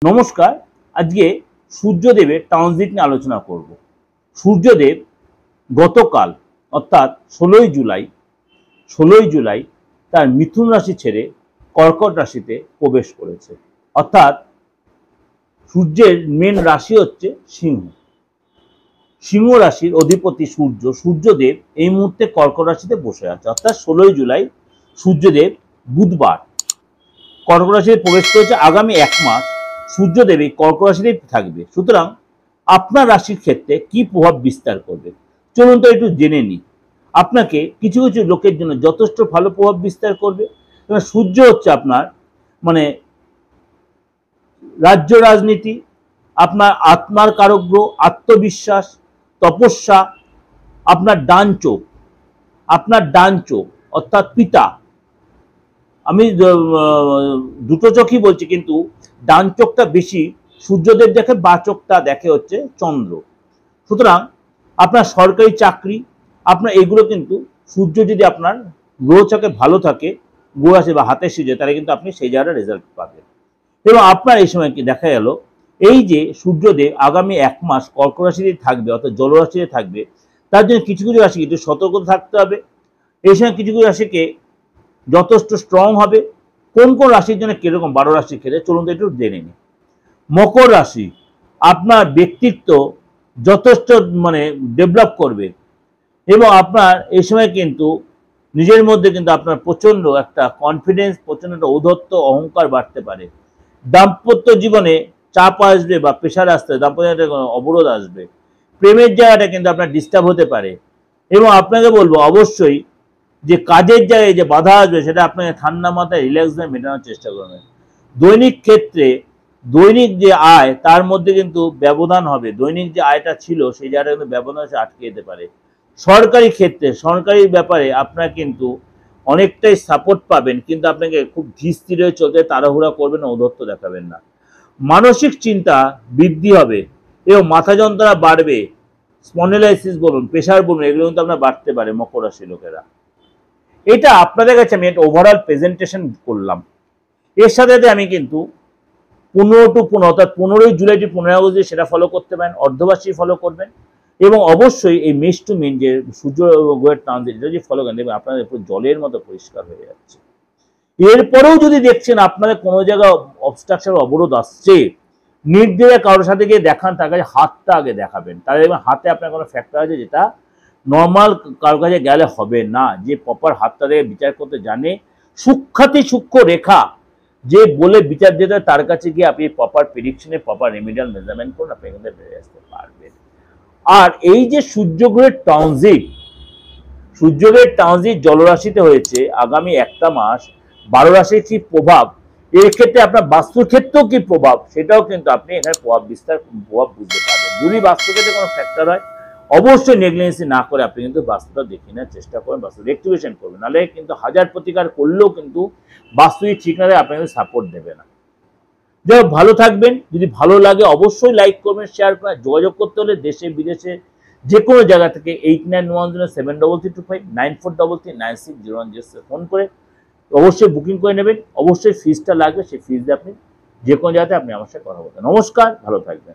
নমস্কার। আজকে সূর্যদেবের ট্রানজিট নিয়ে আলোচনা করব। সূর্যদেব গতকাল অর্থাৎ 16ই জুলাই তার মিথুন রাশি ছেড়ে কর্কট রাশিতে প্রবেশ করেছে। অর্থাৎ সূর্যের মেন রাশি হচ্ছে সিংহ। সিংহ রাশির অধিপতি সূর্যদেব এই মুহূর্তে কর্কট রাশিতে বসে আছে। অর্থাৎ 16ই জুলাই সূর্যদেব বুধবার কর্কট রাশিতে প্রবেশ করেছে। আগামী এক মাস সূর্যদেব এই কর্কট রাশিতেই থাকবে। সুতরাং আপনার রাশির ক্ষেত্রে কি প্রভাব বিস্তার করবে চলুন তো একটু জেনে নিই। আপনাকে কিছু কিছু লোকের জন্য যথেষ্ট ভালো প্রভাব বিস্তার করবে। সূর্য হচ্ছে আপনার রাজ্য রাজনীতি, আপনার আত্মার কারক গ্রহ, আত্মবিশ্বাস, তপস্যা, আপনার ডান চোখ অর্থাৎ পিতা। আমি দুটো চোখই বলছি, কিন্তু ডান চোখটা বেশি সূর্যদেব দেখে, বা চোখটা দেখে হচ্ছে চন্দ্র। সুতরাং আপনার সরকারি চাকরি, আপনার এগুলো কিন্তু সূর্য যদি আপনার গ্রহচকে ভালো থাকে, গ্রহ আছে বা হাতে সিজে, তাহলে কিন্তু আপনি সেই জায়গাটা রেজাল্ট পাবেন। এবং আপনার এই সময় কি দেখা গেল, এই যে সূর্যদেব আগামী এক মাস কর্কট রাশিতে থাকবে, অর্থাৎ জলরাশিতে থাকবে, তার জন্য কিছু কিছু রাশি একটু সতর্ক থাকতে হবে। এই সময় কিছু কিছু রাশিকে যথেষ্ট স্ট্রং হবে। কোন কোন রাশির জন্য কিরকম 12 রাশির ক্ষেত্রে চলুন তো একটু জেনে নিই। মকর রাশি, আপনার ব্যক্তিত্ব যথেষ্ট ডেভেলপ করবে এবং আপনার এই সময় কিন্তু নিজের মধ্যে কিন্তু আপনার প্রচন্ড একটা কনফিডেন্স, প্রচন্ড একটা ঔদ্ধত্য, অহংকার বাড়তে পারে। দাম্পত্য জীবনে চাপ আসবে বা প্রেশার আসতে, দাম্পত্য অবরোধ আসবে। প্রেমের জায়গাটা কিন্তু আপনার ডিস্টার্ব হতে পারে। এবং আপনাকে বলবো অবশ্যই যে কাজের জায়গায় যে বাধা আসবে, সেটা আপনাকে ঠান্ডা মাথায় রিল্যাক্স হয়ে মেটানোর চেষ্টা করবেন। দৈনিক ক্ষেত্রে দৈনিক যে আয়, তার মধ্যে কিন্তু ব্যবধান হবে। দৈনিক যে আয়টা ছিল সেই জায়গাটা কিন্তু ব্যবধান এসে আটকে যেতে পারে। সরকারি ক্ষেত্রে, সরকারি ব্যাপারে আপনার কিন্তু অনেকটাই সাপোর্ট পাবেন, কিন্তু আপনাকে খুব ধীর স্থির হয়ে চলতে, তাড়াহুড়া করবেন না, ঔদ্ধত্য দেখাবেন না। মানসিক চিন্তা বৃদ্ধি হবে এবং মাথা যন্ত্রণা বাড়বে। স্পন্ডিলাইসিস বলুন, প্রেশার বলুন, এগুলো কিন্তু আপনার বাড়তে পারে মকর রাশি লোকেরা। এটা আপনাদের কাছে আমি একটা ওভারঅল প্রেজেন্টেশন করলাম। এর সাথে আমি কিন্তু 15 to 15 অর্থাৎ 15ই জুলাই টু 15 আগস্ট সেটা ফলো করতে পারেন, অর্ধবার্ষিকী ফলো করবেন। এবং অবশ্যই এই মেষ টু মিন যে সূর্য গ্রহের ট্রানজিট, এটা যদি ফলো করেন, দেখবেন আপনাদের পুরো জলের মতো পরিষ্কার হয়ে যাচ্ছে। এরপরেও যদি দেখছেন আপনাদের কোনো জায়গায় অবস্ট্রাকশন, অবরোধ আসছে, নির্দ্বিধায় কারোর সাথে গিয়ে দেখান, তার কাছে হাতটা আগে দেখাবেন। তাহলে দেখবেন হাতে আপনার কোনো ফ্যাক্টর আছে যেটা নর্মাল কারোর কাছে গেলে হবে না। যে প্রপার হাতটা দেখে বিচার করতে জানে, সূক্ষ্ম রেখা যে বলে বিচার দিতে, তার কাছে গিয়ে আপনি প্রপার প্রেডিকশনে প্রপার রেমিডিয়াল মেজারমেন্ট করুন, আপনি এখানে বেরিয়ে আসতে পারবেন। আর এই যে সূর্যগ্রহের ট্রানজিট জলরাশিতে হয়েছে আগামী একটা মাস, 12 রাশির কি প্রভাব, এর ক্ষেত্রে আপনার বাস্তুর ক্ষেত্রেও কি প্রভাব, সেটাও কিন্তু আপনি এখানে প্রভাব বুঝতে পারবেন। যদি বাস্তু ক্ষেত্রে কোনো ফ্যাক্টর হয়, অবশ্যই নেগলিজেন্সি না করে আপনি কিন্তু বাস্তুটা দেখে নেওয়ার চেষ্টা করবেন, বাস্তু রেক্টিফিকেশন করবেন। নাহলে কিন্তু হাজার প্রতিকার করলেও কিন্তু বাস্তু ঠিক না হলে আপনাকে সাপোর্ট দেবে না। যাই হোক, ভালো থাকবেন। যদি ভালো লাগে অবশ্যই লাইক করবেন, শেয়ার করবেন। যোগাযোগ করতে হলে দেশে বিদেশে যে কোনো জায়গা থেকে 8910733259 94339601 ফোন করে অবশ্যই বুকিং করে নেবেন। অবশ্যই ফিজটা লাগবে, সেই ফিজ দিয়ে আপনি যে কোনো জায়গাতে আপনি আমার সাথে কথা বলবেন। নমস্কার, ভালো থাকবেন।